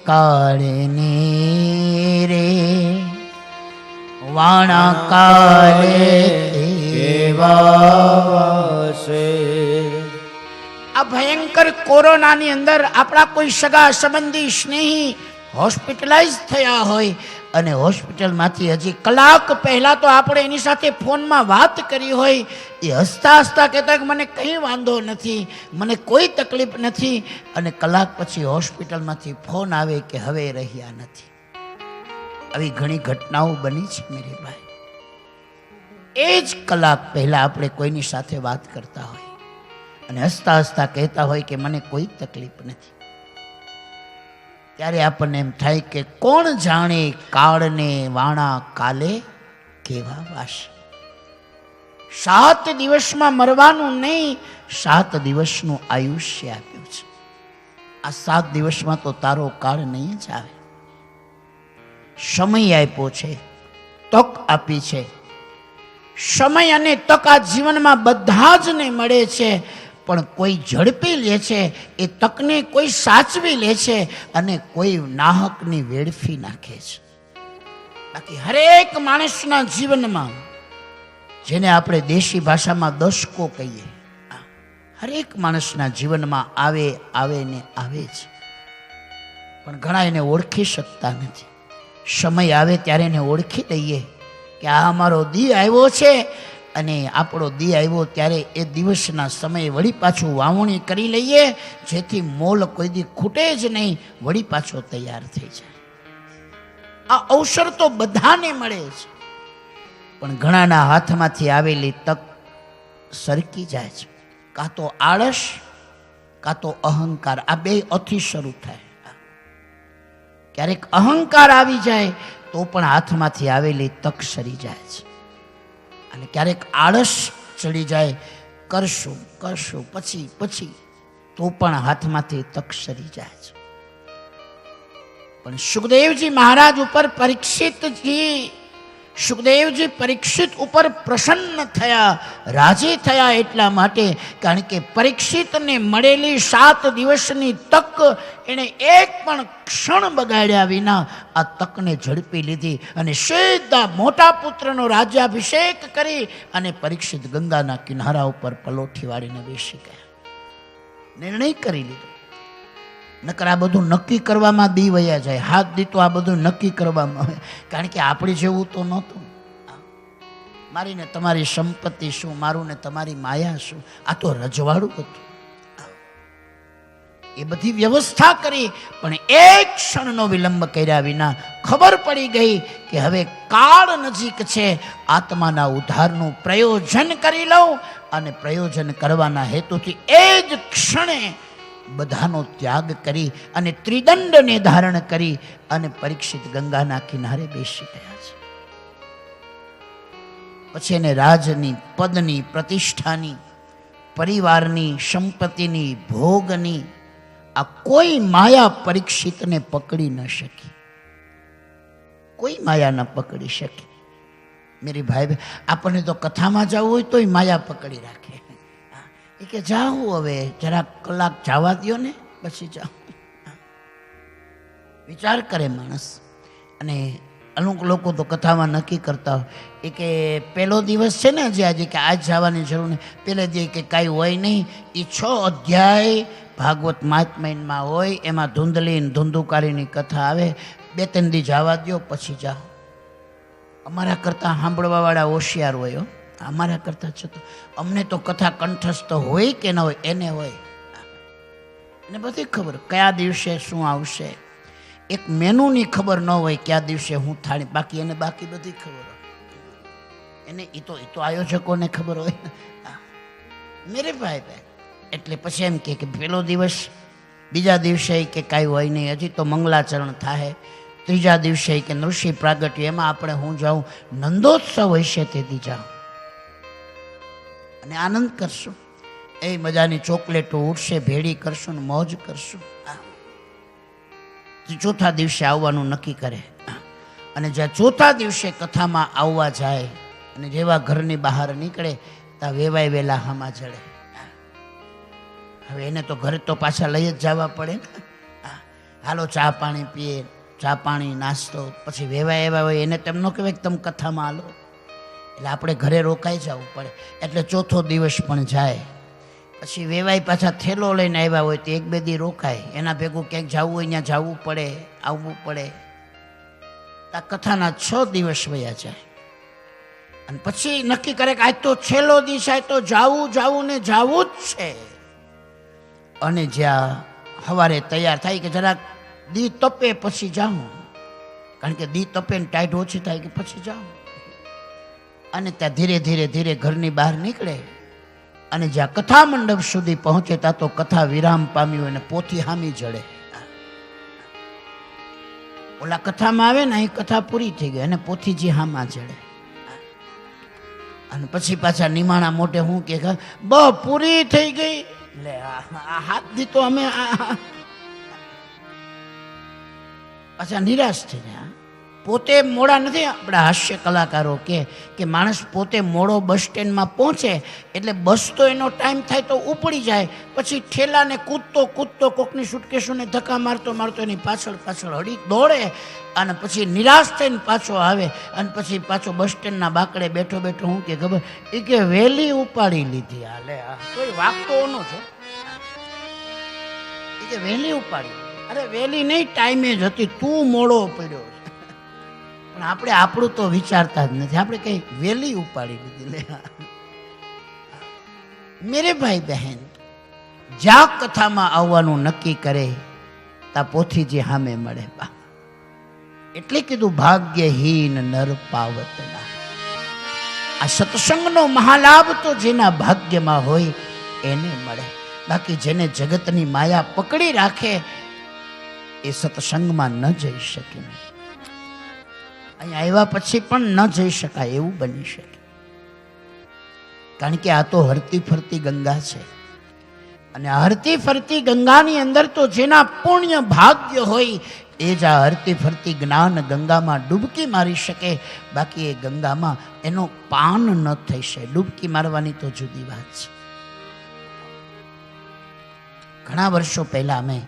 કાળને રે વાણા કાળે કેવા છે. આ ભયંકર કોરોનાની અંદર આપણા કોઈ સગા સંબંધી સ્નેહી હોસ્પિટલાઇઝ થયા હોય અને હોસ્પિટલમાંથી હજી કલાક પહેલા તો આપણે એની સાથે ફોનમાં વાત કરી હોય, એ હસતા હસતા કહેતા કે મને કંઈ વાંધો નથી, મને કોઈ તકલીફ નથી, અને કલાક પછી હોસ્પિટલમાંથી ફોન આવે કે હવે રહ્યા નથી. આવી ઘણી ઘટનાઓ બની છે મેરે ભાઈ. એ જ કલાક પહેલા આપણે કોઈની સાથે વાત કરતા હોય અને હસતા હસતા કહેતા હોય કે મને કોઈ તકલીફ નથી, ત્યારે આપણને એમ થાય કે કોણ જાણે કાળને વાણા કાલે કેવા વાશે. 7 દિવસમાં મરવાનું નહીં, 7 દિવસનું આયુષ્ય આપ્યું છે. આ 7 દિવસમાં તો તારો કાળ નહીં જ આવે. સમય આપ્યો છે, તક આપી છે. સમય અને તક આ જીવનમાં બધા જ ને મળે છે, પણ કોઈ ઝડપી લે છે, એ તકને કોઈ સાચવી લે છે અને કોઈ નાહકની વેડફી નાખે છે. બાકી હરેક માણસના જીવનમાં, જેને આપણે દેશી ભાષામાં દશકો કહીએ, હરેક માણસના જીવનમાં આવે ને આવે જ, પણ ઘણા એને ઓળખી શકતા નથી. સમય આવે ત્યારે એને ઓળખી લઈએ કે આ અમારો દી આવ્યો છે, અને આપણો દી આવ્યો ત્યારે એ દિવસના સમયે વળી પાછું વાવણી કરી લઈએ, જેથી મોલ કોઈ દી ખૂટે જ નહીં, વળી પાછો તૈયાર થઈ જાય. આ અવસર તો બધાને મળે છે, પણ ઘણાના હાથમાંથી આવેલી તક સરકી જાય છે. કાં તો આળસ, કાં તો અહંકાર, આ બે અથી શરૂ થાય. ક્યારેક અહંકાર આવી જાય તો પણ હાથમાંથી આવેલી તક સરી જાય છે, અને ક્યારેક આળસ ચડી જાય, કરશું પછી તો પણ હાથમાંથી તક સરી જાય છે. પણ સુખદેવજી મહારાજ ઉપર સુખદેવજી પરીક્ષિત ઉપર પ્રસન્ન થયા, રાજી થયા એટલા માટે કારણ કે પરીક્ષિતને મળેલી 7 દિવસની તક એણે એક પણ ક્ષણ બગાડ્યા વિના આ તકને ઝડપી લીધી અને સીધા મોટા પુત્રનો રાજ્યાભિષેક કરી અને પરીક્ષિત ગંગાના કિનારા ઉપર પલોઠી વાળીને બેસી ગયા. નિર્ણય કરી લીધો. નકર આ બધું નક્કી કરવામાં દી વયા જાય. હાથ દી તો આ બધું નક્કી કરવામાં આવે, કારણ કે આપણી જેવું તો નહોતું. મારી ને તમારી સંપત્તિ શું, મારું ને તમારી માયા શું, આ તો રજવાડું હતું. એ બધી વ્યવસ્થા કરી, પણ એક ક્ષણનો વિલંબ કર્યા વિના ખબર પડી ગઈ કે હવે કાળ નજીક છે, આત્માના ઉદ્ધારનું પ્રયોજન કરી લઉં, અને પ્રયોજન કરવાના હેતુથી એ જ ક્ષણે બધાનો ત્યાગ કરી અને ત્રિદંડને ધારણ કરી અને પરીક્ષિત ગંગાના કિનારે બેસી ગયા છે. પછી એને રાજની, પદની, પ્રતિષ્ઠાની, પરિવારની, સંપત્તિની, ભોગની આ કોઈ માયા પરીક્ષિતને પકડી ન શકી. કોઈ માયા ન પકડી શકી. મેરી ભાઈ, આપણને તો કથામાં જવું હોય તોય માયા પકડી રાખે. એ કે જાઉં હવે જરા કલાક જવા દો ને પછી જાઉં. વિચાર કરે માણસ. અને અમુક લોકો તો કથામાં નક્કી કરતા હોય એ કે પહેલો દિવસ છે ને આજે કે આજ જવાની જરૂર નહીં, પહેલે દી કે કાંઈ હોય નહીં. એ 6 અધ્યાય ભાગવત મહાત્મ્યમાં હોય, એમાં ધૂંધલી ધૂંધુકારીની કથા આવે. 2-3 દી જવા દો પછી જાઓ. અમારા કરતાં સાંભળવાવાળા હોશિયાર હોય. અમારા કરતાં છતાં અમને તો કથા કંઠસ્થ હોય કે ન હોય, એને હોય. એને બધી ખબર કયા દિવસે શું આવશે. એક મેનુની ખબર ન હોય કયા દિવસે હું થાળી, બાકી એને બાકી બધી ખબર હોય. એને એ તો આયોજકોને ખબર હોય. મેરે ભાઈ એટલે પછી એમ કે પહેલો દિવસ બીજા દિવસે કે કાંઈ હોય નહીં, હજી તો મંગલાચરણ થાય. ત્રીજા દિવસે કે નૃષિ પ્રાગટ્ય, એમાં આપણે હું જાઉં, નંદોત્સવ હશે તેથી જાઉં અને આનંદ કરશું. એ મજાની ચોકલેટો ઉઠશે, ભેળી કરશું ને મોજ કરશું. ચોથા દિવસે આવવાનું નક્કી કરે અને જ્યાં ચોથા દિવસે કથામાં આવવા જાય અને જેવા ઘરની બહાર નીકળે ત્યાં વેવાય વેલા હામાં જડે. હવે એને તો ઘરે તો પાછા લઈ જ જવા પડે ને. હાલો ચા પાણી પીએ, ચા પાણી નાસ્તો, પછી વેવાય એવા હોય એને તેમ ન કહેવાય કે તમે કથામાં હાલો, એટલે આપણે ઘરે રોકાઈ જવું પડે. એટલે ચોથો દિવસ પણ જાય. પછી વેવાય પાછા થેલો લઈને આવ્યા હોય તો 1-2 દી રોકાય, એના ભેગું ક્યાંક જવું હોય ત્યાં જવું પડે, આવવું પડે. આ કથાના 6 દિવસ વયા જાય અને પછી નક્કી કરે કે આજ તો છેલ્લો દિવસ, આજ તો જાવું ને જાવું જ છે. અને જ્યાં સવારે તૈયાર થાય કે જરાક દી તપે પછી જાઉં, કારણ કે દી તપે ને ટાઈટ ઓછી થાય કે પછી જાઉં. અને ત્યાં ધીરે ધીરે ધીરે ઘરની બહાર નીકળે અને જ્યાં કથા મંડપ સુધી પહોંચે ત્યાં તો કથા વિરામ પામ્યું અને પોથી હામી જડે. ઓલા કથામાં આવે ને અહીં કથા પૂરી થઈ ગઈ અને પોથીજી હામાં જડે. અને પછી પાછા નિમાણા મોટે હું કે પૂરી થઈ ગઈ, લે આ હાથ દીધો અમે, પાછા નિરાશ થઈ ગયા. પોતે મોડા નથી. આપણા હાસ્ય કલાકારો કે માણસ પોતે મોડો બસ સ્ટેન્ડમાં પહોંચે એટલે બસ તો એનો ટાઈમ થાય તો ઉપડી જાય, પછી ઠેલાને કૂદતો કોકની સુટકેસોને ધક્કા મારતો એની પાછળ હળી દોડે અને પછી નિરાશ થઈને પાછો આવે અને પછી પાછો બસ સ્ટેન્ડના બાકડે બેઠો હું કે ખબર એ કે વહેલી ઉપાડી લીધી. હાલે કોઈ વાગતો ઓનો છો એ કે વહેલી ઉપાડી. અરે વહેલી નહીં, ટાઈમે જ હતી, તું મોડો પડ્યો. પણ આપણે આપણું તો વિચારતા જ નથી, આપણે કઈ વહેલી ઉપાડી લીધી. લે મેરે ભાઈ બહેન, જ્યાં કથામાં આવવાનું નક્કી કરે તા પોથીજી સામે મળે. એટલે કીધું ભાગ્યહીન નર પાવતના. આ સત્સંગનો મહાલાભ તો જેના ભાગ્યમાં હોય એને મળે. બાકી જેને જગતની માયા પકડી રાખે એ સત્સંગમાં ન જઈ શકે. અહીંયા આવ્યા પછી પણ ન જઈ શકાય એવું બની શકે, કારણ કે આ તો હરતી ફરતી ગંગા છે. અને આ હરતી ફરતી ગંગાની અંદર તો જેના પુણ્ય ભાગ્ય હોય એ જ આ હરતી ફરતી જ્ઞાન ગંગામાં ડૂબકી મારી શકે. બાકી એ ગંગામાં એનો પાન ન થઈ શકે. ડૂબકી મારવાની તો જુદી વાત છે. ઘણા વર્ષો પહેલા અમે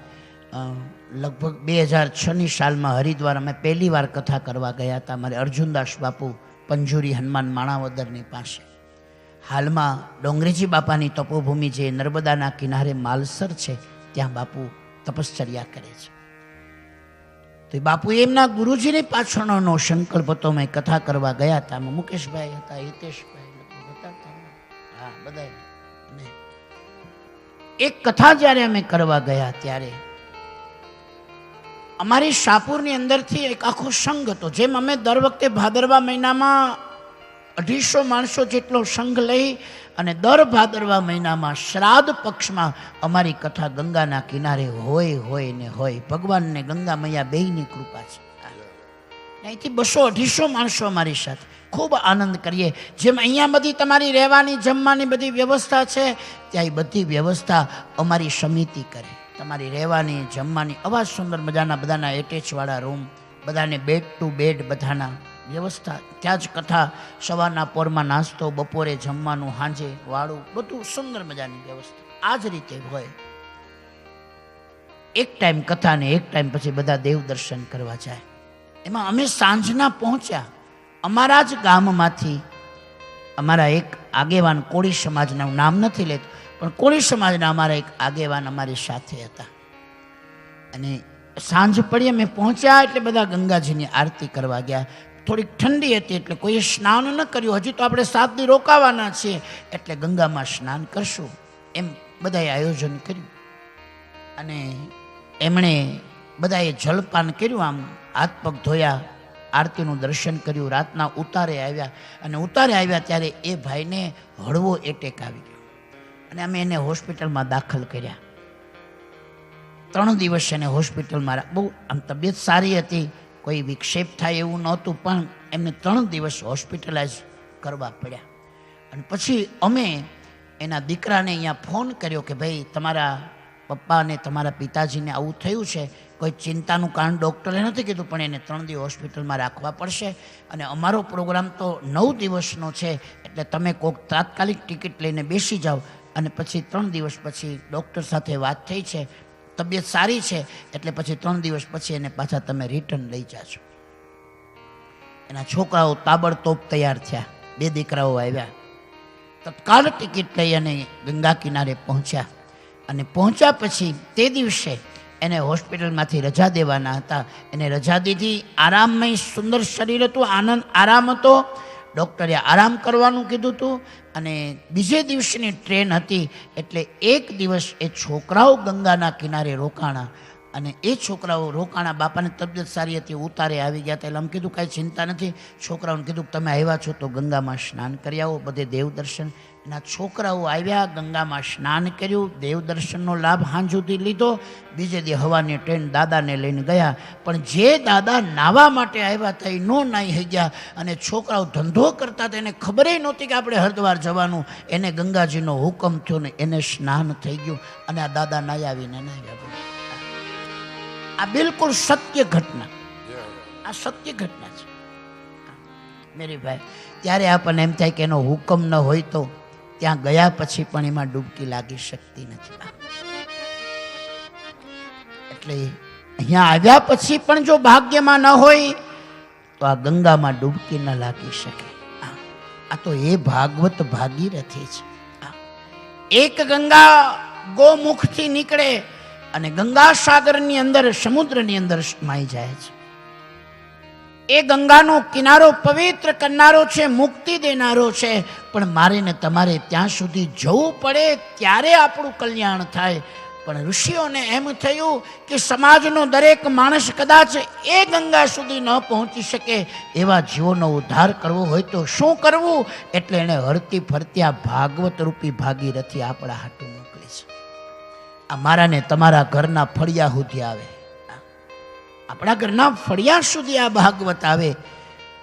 લગભગ 2006ની સાલમાં હરિદ્વાર અમે પહેલી વાર કથા કરવા ગયા હતા. અમારે અર્જુનદાસ બાપુ પંજુરી હનુમાન માણાવદરની પાસે. હાલમાં ડોંગરીજી બાપાની તપોભૂમિ જે નર્મદાના કિનારે માલસર છે ત્યાં બાપુ તપશ્ચર્યા કરે છે. તો એ બાપુ એમના ગુરુજીની પાછળનો સંકલ્પ હતો. મેં કથા કરવા ગયા હતા. મુકેશભાઈ હતા, હિતેશભાઈ હતા, હા બધા. એક કથા જ્યારે અમે કરવા ગયા ત્યારે અમારી શાહપુરની અંદરથી એક આખો સંઘ હતો. જેમ અમે દર વખતે ભાદરવા મહિનામાં 250 માણસો જેટલો સંઘ લઈ અને દર ભાદરવા મહિનામાં શ્રાદ્ધ પક્ષમાં અમારી કથા ગંગાના કિનારે હોય ને હોય. ભગવાનને ગંગા મૈયા બેયની કૃપા છે. અહીંથી 200-250 માણસો અમારી સાથે ખૂબ આનંદ કરીએ. જેમ અહીંયા બધી તમારી રહેવાની જમવાની બધી વ્યવસ્થા છે ત્યાં એ બધી વ્યવસ્થા અમારી સમિતિ કરે. તમારી રહેવાની જમવાની આવા સુંદર મજાના બધાના એટેચવાળા રૂમ, બધાને બેડ ટુ બેડ બધાના વ્યવસ્થા. ત્યાં જ કથા, સવારના પોરમાં નાસ્તો, બપોરે જમવાનું, સાંજે વાળું, બધું સુંદર મજાની વ્યવસ્થા આ જ રીતે હોય. એક ટાઈમ કથા ને એક ટાઈમ પછી બધા દેવ દર્શન કરવા જાય. એમાં અમે સાંજના પહોંચ્યા. અમારા જ ગામમાંથી અમારા એક આગેવાન, કોળી સમાજના, નામ નથી લેતો પણ કોળી સમાજના અમારા એક આગેવાન અમારી સાથે હતા. અને સાંજ પડી અમે પહોંચ્યા એટલે બધા ગંગાજીની આરતી કરવા ગયા. થોડીક ઠંડી હતી એટલે કોઈએ સ્નાન ન કર્યું. હજી તો આપણે 7 દી રોકાવાના છીએ એટલે ગંગામાં સ્નાન કરશું એમ બધાએ આયોજન કર્યું. અને એમણે બધાએ જલપાન કર્યું, આમ હાથ પગ ધોયા, આરતીનું દર્શન કર્યું. રાતના ઉતારે આવ્યા અને ઉતારે આવ્યા ત્યારે એ ભાઈને હળવો એટેક આવી ગયો અને અમે એને હોસ્પિટલમાં દાખલ કર્યા. 3 દિવસ એને હોસ્પિટલમાં બહુ આમ તબિયત સારી હતી, કોઈ વિક્ષેપ થાય એવું નહોતું, પણ એમને 3 દિવસ હોસ્પિટલાઇઝ કરવા પડ્યા. અને પછી અમે એના દીકરાને અહીંયા ફોન કર્યો કે ભાઈ તમારા પપ્પા અને તમારા પિતાજીને આવું થયું છે, કોઈ ચિંતાનું કારણ ડૉક્ટરે નથી કીધું, પણ એને 3 દિવસ હોસ્પિટલમાં રાખવા પડશે અને અમારો પ્રોગ્રામ તો 9 દિવસનો છે, એટલે તમે કોઈક તાત્કાલિક ટિકિટ લઈને બેસી જાઓ અને પછી 3 દિવસ પછી ડૉક્ટર સાથે વાત થઈ છે, તબિયત સારી છે, એટલે પછી 3 દિવસ પછી એને પાછા તમે રિટર્ન લઈ જાજો. એના છોકરાઓ તાબડતોબ તૈયાર થયા, 2 દીકરાઓ આવ્યા, તત્કાળ ટિકિટ લઈ અને ગંગા કિનારે પહોંચ્યા. અને પહોંચ્યા પછી તે દિવસે એને હોસ્પિટલમાંથી રજા દેવાના હતા. એને રજા દીધી, આરામમય સુંદર શરીર હતું, આનંદ આરામ હતો. ડૉક્ટરે આરામ કરવાનું કીધું હતું અને બીજે દિવસની ટ્રેન હતી, એટલે 1 દિવસ એ છોકરાઓ ગંગાના કિનારે રોકાણા. અને એ છોકરાઓ રોકાણા, બાપાની તબિયત સારી હતી, ઉતારે આવી ગયા હતા. એટલે આમ કીધું કાંઈ ચિંતા નથી. છોકરાઓને કીધું તમે આવ્યા છો તો ગંગામાં સ્નાન કરી આવો, બધે દેવદર્શન. એના છોકરાઓ આવ્યા, ગંગામાં સ્નાન કર્યું, દેવદર્શનનો લાભ સાંજ સુધી લીધો. બીજે દી હવાની ટ્રેન દાદાને લઈને ગયા. પણ જે દાદા નાહવા માટે આવ્યા હતા એ નો નાહી ગયા. અને છોકરાઓ ધંધો કરતા હતા, એને ખબર નહોતી કે આપણે હરિદ્વાર જવાનું. એને ગંગાજીનો હુકમ થયો ને એને સ્નાન થઈ ગયું અને આ દાદા નાહી આવીને નાહ્યા. આ બિલકુલ સત્ય ઘટના, આ સત્ય ઘટના છે મેરી ભાઈ. ત્યારે આપણને એમ થાય કે એનો હુકમ ન હોય તો ત્યાં ગયા પછી પણ એમાં ડૂબકી લાગી શકતી નથી. એટલે અહીંયા આવ્યા પછી પણ જો ભાગ્યમાં ન હોય તો આ ગંગામાં ડૂબકી ન લાગી શકે. આ તો એ ભાગવત ભાગીરથી છે. એક ગંગા ગોમુખથી નીકળે અને ગંગા સાગરની અંદર, સમુદ્રની અંદર સમાઈ જાય છે. એ ગંગાનો કિનારો પવિત્ર કરનારો છે, મુક્તિ દેનારો છે. પણ મારે ને તમારે ત્યાં સુધી જવું પડે ત્યારે આપણું કલ્યાણ થાય. પણ ઋષિઓને એમ થયું કે સમાજનો દરેક માણસ કદાચ એ ગંગા સુધી ન પહોંચી શકે, એવા જીવોનો ઉદ્ધાર કરવો હોય તો શું કરવું? એટલે એણે હરતી ફરતી આ ભાગવત રૂપી ભાગીરથી આપણા હાટું મોકલી છે. આ મારા ને તમારા ઘરના ફળિયા સુધી આવે, આપણા ઘરના ફળિયા સુધી આ ભાગવત આવે.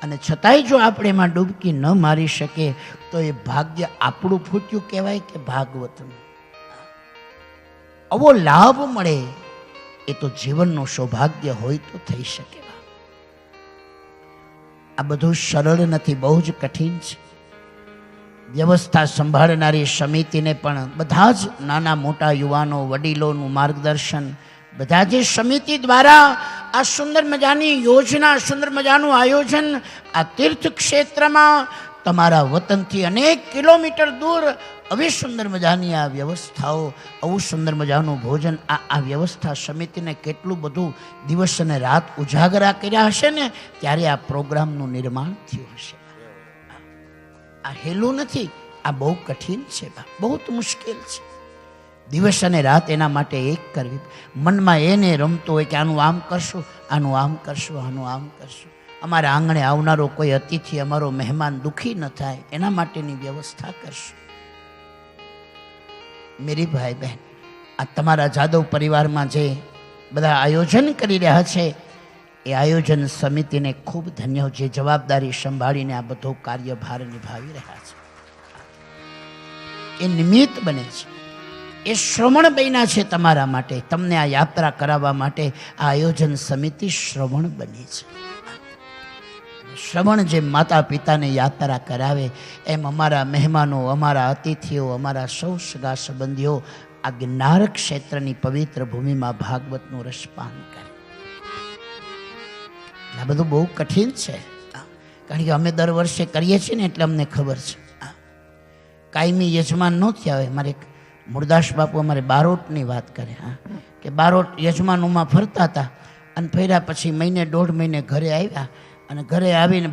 અને છતાંય જો આપણે એમાં ડૂબકી ન મારી શકે તો એ ભાગ્ય આપણું ફૂટ્યું કહેવાય કે ભાગવતનું? આવો લાભ મળે એ તો જીવનનું સૌભાગ્ય હોય તો થઈ શકે. આ બધું સરળ નથી, બહુ જ કઠિન છે. વ્યવસ્થા સંભાળનારી સમિતિને પણ બધા જ નાના મોટા યુવાનો, વડીલોનું માર્ગદર્શન, બધા જે સમિતિ દ્વારા આ સુંદર મજાની યોજના, સુંદર મજાનું આયોજન, આ તીર્થ ક્ષેત્રમાં તમારા વતનથી અનેક કિલોમીટર દૂર આવી સુંદર મજાની આ વ્યવસ્થાઓ, આવું સુંદર મજાનું ભોજન, આ વ્યવસ્થા સમિતિને કેટલું બધું દિવસ અને રાત ઉજાગરા કર્યા હશે ને, ત્યારે આ પ્રોગ્રામનું નિર્માણ થયું હશે. આ હેલું નથી, આ બહુ કઠિન છે, બહુ મુશ્કેલ છે. દિવસ અને રાત એના માટે એક કરવી. મનમાં એને રમતો હોય કે આનું આમ કરશું, આનું આમ કરશું, આનું આમ કરશું. અમારા આંગણે આવનારો કોઈ અતિથિ, અમારો મહેમાન દુઃખી ન થાય એના માટેની વ્યવસ્થા કરશું. મેરી ભાઈ બહેન, આ તમારા જાદવ પરિવારમાં જે બધા આયોજન કરી રહ્યા છે એ આયોજન સમિતિને ખૂબ ધન્ય, જે જવાબદારી સંભાળીને આ બધો કાર્યભાર નિભાવી રહ્યા છે. એ નિમિત્ત બને છે, એ શ્રવણ બન્યા છે તમારા માટે. તમને આ યાત્રા કરાવવા માટે આ આયોજન સમિતિ શ્રવણ બની છે. શ્રવણ જેમ માતા પિતાને યાત્રા કરાવે એમ અમારા મહેમાનો, અમારા અતિથિઓ, અમારા સૌ સગા સંબંધીઓ આ ગિરનાર ક્ષેત્રની પવિત્ર ભૂમિમાં ભાગવતનું રસપાન કરે. આ બધું બહુ કઠિન છે, કારણ કે અમે દર વર્ષે કરીએ છીએ ને એટલે અમને ખબર છે. કાયમી યજમાન ન થયા હોય. મારે મુરદાસ બાપુ અમારે બારોટની વાત કરે, કે બારોટ યજમાનોમાં ફરતા હતા અને ફર્યા પછી મહિને 1.5 મહિને ઘરે આવ્યા અને ઘરે આવીને